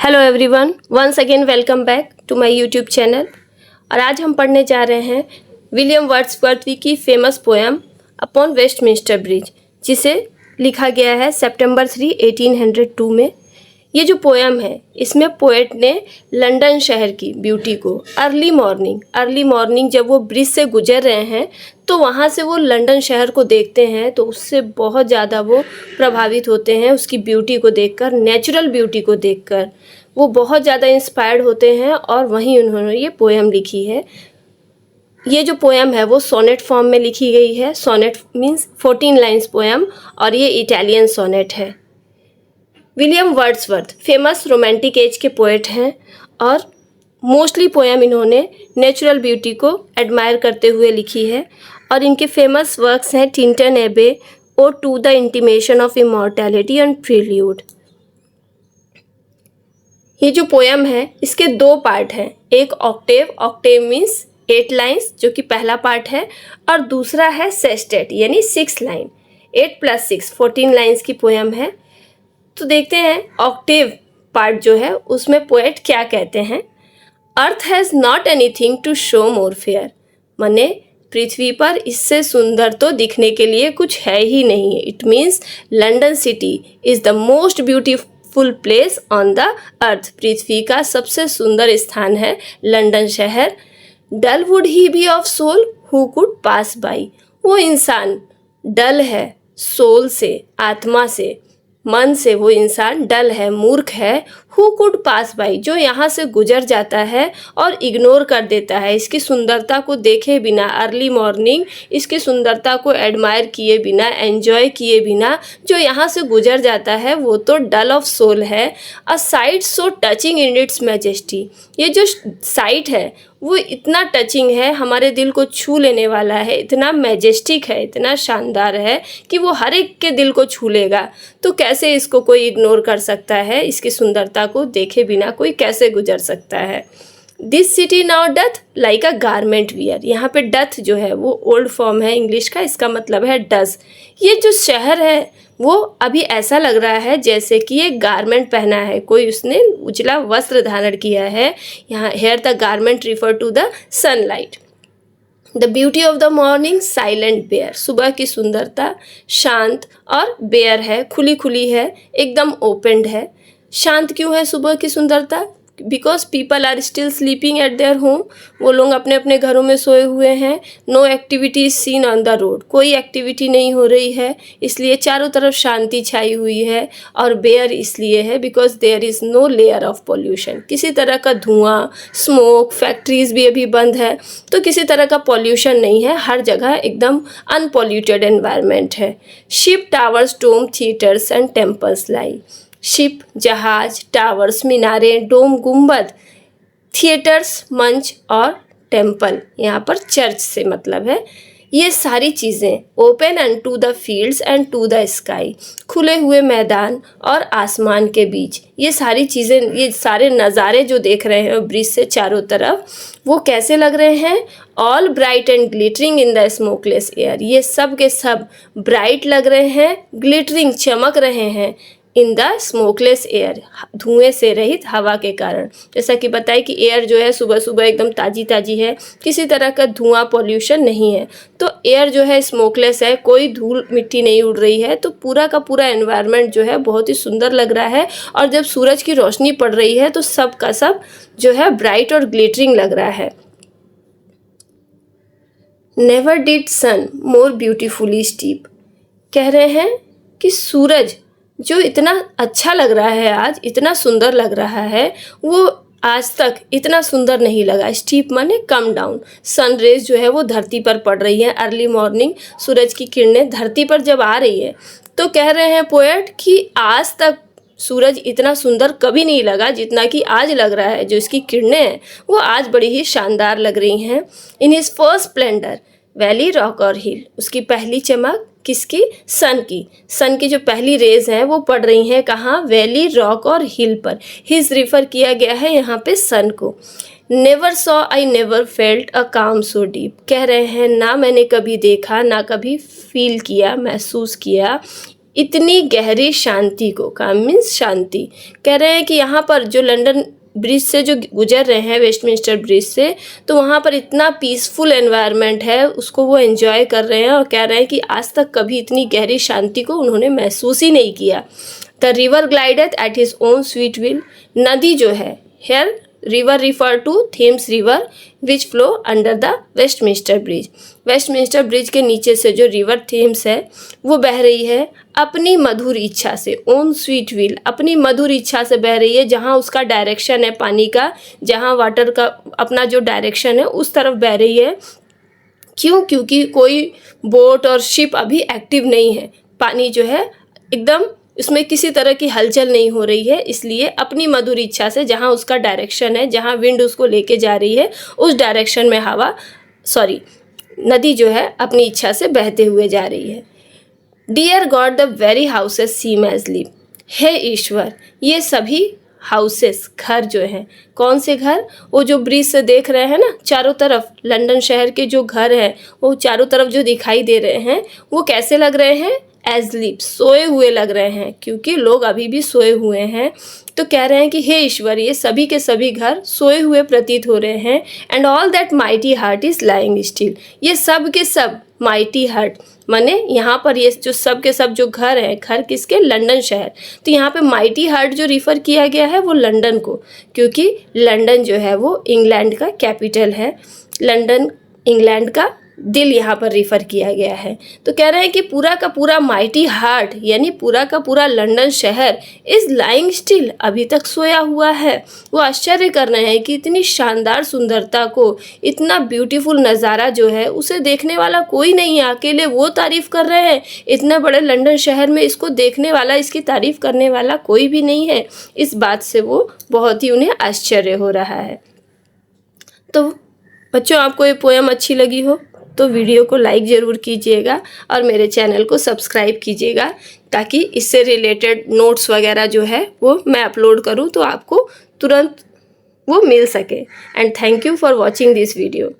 Hello everyone, once again welcome back to my YouTube channel. और आज हम पढ़ने जा रहे हैं विलियम वर्ड्सवर्थ की famous poem upon Westminster Bridge, जिसे लिखा गया है सितंबर 3, 1802 में। ये जो पोएम है, इसमें पोएट ने लंदन शहर की ब्यूटी को अर्ली मॉर्निंग जब वो ब्रिज से गुजर रहे हैं तो वहाँ से वो लंदन शहर को देखते हैं तो उससे बहुत ज़्यादा वो प्रभावित होते हैं। उसकी ब्यूटी को देखकर, नेचुरल ब्यूटी को देखकर वो बहुत ज़्यादा इंस्पायर्ड होते हैं और वहीं उन्होंने ये पोएम लिखी है। ये जो पोएम है वो सोनेट फॉर्म में लिखी गई है। सोनेट मीन्स 14 लाइन्स पोएम और ये इटालियन सोनेट है। William Wordsworth famous romantic as के पोएट हैं और मोस्टली पोएम इन्होंने नेचुरल ब्यूटी को एडमायर करते हुए लिखी है। और इनके फेमस वर्क्स हैं Tintern Abbey, ode to the intimation of immortality and prelude. ये जो पोएम है इसके दो पार्ट हैं, एक ऑक्टेव मीन्स 8 लाइन्स जो कि पहला पार्ट है, और दूसरा है सेस्टेट यानी 6 लाइन। 8 + 6 14 लाइन्स की पोएम है। तो देखते हैं ऑक्टेव पार्ट जो है उसमें पोएट क्या कहते हैं। Earth has not anything to show more fair, माने पृथ्वी पर इससे सुंदर तो दिखने के लिए कुछ है ही नहीं। It means London city is the most beautiful place on the earth. पृथ्वी का सबसे सुंदर स्थान है लंदन शहर। Dull would he be of soul who could pass by, वो इंसान डल है सोल से, आत्मा से, मन से वो इंसान डल है, मूर्ख है। हु कुड पास बाई, जो यहाँ से गुजर जाता है और इग्नोर कर देता है, इसकी सुंदरता को देखे बिना, अर्ली मॉर्निंग इसकी सुंदरता को एडमायर किए बिना, एंजॉय किए बिना जो यहाँ से गुजर जाता है वो तो डल ऑफ सोल है। A sight so touching in its majesty, ये जो साइट है वो इतना टचिंग है, हमारे दिल को छू लेने वाला है, इतना मैजेस्टिक है, इतना शानदार है कि वो हर एक के दिल को छू लेगा। तो कैसे इसको कोई इग्नोर कर सकता है, इसकी सुंदरता को देखे बिना कोई कैसे गुजर सकता है। This city now doth like a garment wear, यहाँ पे डथ जो है वो ओल्ड फॉर्म है इंग्लिश का, इसका मतलब है डस। ये जो शहर है वो अभी ऐसा लग रहा है जैसे कि एक गारमेंट पहना है, कोई उसने उजला वस्त्र धारण किया है। यहाँ here the garment refer to the sunlight. The beauty of the morning silent bare, सुबह की सुंदरता शांत और बेयर है, खुली खुली है, एकदम ओपनड है। शांत क्यों है सुबह की सुंदरता? Because people are still sleeping at their home, वो लोग अपने अपने घरों में सोए हुए हैं। No activity is seen on the road, कोई एक्टिविटी नहीं हो रही है, इसलिए चारों तरफ शांति छाई हुई है। और बेयर इसलिए है because there is no layer of pollution, किसी तरह का धुआं, स्मोक, फैक्ट्रीज भी अभी बंद है तो किसी तरह का पॉल्यूशन नहीं है, हर जगह एकदम अनपॉल्यूटेड एनवायरनमेंट है। Ship, towers, dome, theatres and temples lie, ship जहाज, टावर्स मीनारें, डोम गुंबद, थिएटर्स मंच और टेम्पल यहाँ पर चर्च से मतलब है। ये सारी चीज़ें open and to the fields and to the sky, खुले हुए मैदान और आसमान के बीच, ये सारी चीज़ें, ये सारे नज़ारे जो देख रहे हैं ब्रिज से चारों तरफ, वो कैसे लग रहे हैं? All bright and glittering in the smokeless air, ये सब के सब ब्राइट लग रहे हैं, ग्लिटरिंग चमक रहे हैं इन द स्मोकलेस एयर, धुएं से रहित हवा के कारण। जैसा कि बताया कि एयर जो है सुबह सुबह एकदम ताज़ी ताज़ी है, किसी तरह का धुआं पॉल्यूशन नहीं है, तो एयर जो है स्मोकलेस है, कोई धूल मिट्टी नहीं उड़ रही है, तो पूरा का पूरा एनवायरनमेंट जो है बहुत ही सुंदर लग रहा है। और जब सूरज की रोशनी पड़ रही है तो सब का सब जो है ब्राइट और ग्लिटरिंग लग रहा है। Never did sun more beautifully steep, कह रहे हैं कि सूरज जो इतना अच्छा लग रहा है, आज इतना सुंदर लग रहा है, वो आज तक इतना सुंदर नहीं लगा। स्टीप माने कम डाउन, सन रेज जो है वो धरती पर पड़ रही है, अर्ली मॉर्निंग सूरज की किरणें धरती पर जब आ रही है तो कह रहे हैं पोएट कि आज तक सूरज इतना सुंदर कभी नहीं लगा जितना कि आज लग रहा है। जो इसकी किरणें हैं वो आज बड़ी ही शानदार लग रही हैं। In his first Splendor valley, rock और हिल, उसकी पहली चमक किसकी? सन की जो पहली रेज हैं वो पड़ रही हैं कहाँ? वैली, रॉक और हिल पर। हिज रिफर किया गया है यहाँ पे सन को। Never saw I never felt a काम सो डीप, कह रहे हैं ना मैंने कभी देखा, ना कभी फील किया, महसूस किया इतनी गहरी शांति को, काम मीन्स शांति। कह रहे हैं कि यहाँ पर जो लंदन ब्रिज से जो गुजर रहे हैं, वेस्टमिंस्टर ब्रिज से, तो वहाँ पर इतना पीसफुल एनवायरनमेंट है, उसको वो एंजॉय कर रहे हैं और कह रहे हैं कि आज तक कभी इतनी गहरी शांति को उन्होंने महसूस ही नहीं किया। The river glided at his own sweet will, नदी जो है, here river refer to Thames river which flow under the Westminster Bridge. Westminster Bridge के नीचे से जो रिवर थेम्स है वो बह रही है अपनी मधुर इच्छा से, ओन स्वीट विल, अपनी मधुर इच्छा से बह रही है। जहाँ उसका डायरेक्शन है पानी का, जहाँ वाटर का अपना जो डायरेक्शन है उस तरफ बह रही है। क्यों? क्योंकि कोई बोट और शिप अभी एक्टिव नहीं है, पानी जो है एकदम इसमें किसी तरह की हलचल नहीं हो रही है, इसलिए अपनी मधुर इच्छा से जहाँ उसका डायरेक्शन है, जहाँ विंड उसको लेके जा रही है, उस डायरेक्शन में नदी जो है अपनी इच्छा से बहते हुए जा रही है। Dear God the very houses seem as live, हे ईश्वर, ये सभी हाउसेस, घर जो हैं, कौन से घर? वो जो ब्रिज से देख रहे हैं ना, चारों तरफ लंदन शहर के जो घर हैं वो चारों तरफ जो दिखाई दे रहे हैं वो कैसे लग रहे हैं? एज लिव, सोए हुए लग रहे हैं, क्योंकि लोग अभी भी सोए हुए हैं। तो कह रहे हैं कि हे ईश्वर, ये सभी के सभी घर सोए हुए प्रतीत हो रहे हैं। And all that mighty heart is lying still, ये सब के सब माइटी हार्ट माने यहाँ पर ये जो सब के सब जो घर हैं, घर किसके? लंदन शहर। तो यहाँ पे माइटी हार्ट जो रिफ़र किया गया है वो लंदन को, क्योंकि लंदन जो है वो इंग्लैंड का कैपिटल है, लंदन इंग्लैंड का दिल यहाँ पर रिफ़र किया गया है। तो कह रहे हैं कि पूरा का पूरा माइटी हार्ट यानी पूरा का पूरा लंदन शहर इज़ लाइंग स्टिल, अभी तक सोया हुआ है। वो आश्चर्य कर रहे हैं कि इतनी शानदार सुंदरता को, इतना ब्यूटीफुल नज़ारा जो है उसे देखने वाला कोई नहीं है, अकेले वो तारीफ़ कर रहे हैं। इतने बड़े लंदन शहर में इसको देखने वाला, इसकी तारीफ़ करने वाला कोई भी नहीं है। इस बात से वो बहुत ही उन्हें आश्चर्य हो रहा है। तो बच्चों, आपको ये पोएम अच्छी लगी हो तो वीडियो को लाइक ज़रूर कीजिएगा और मेरे चैनल को सब्सक्राइब कीजिएगा, ताकि इससे रिलेटेड नोट्स वगैरह जो है वो मैं अपलोड करूँ तो आपको तुरंत वो मिल सके। And thank you for watching this video.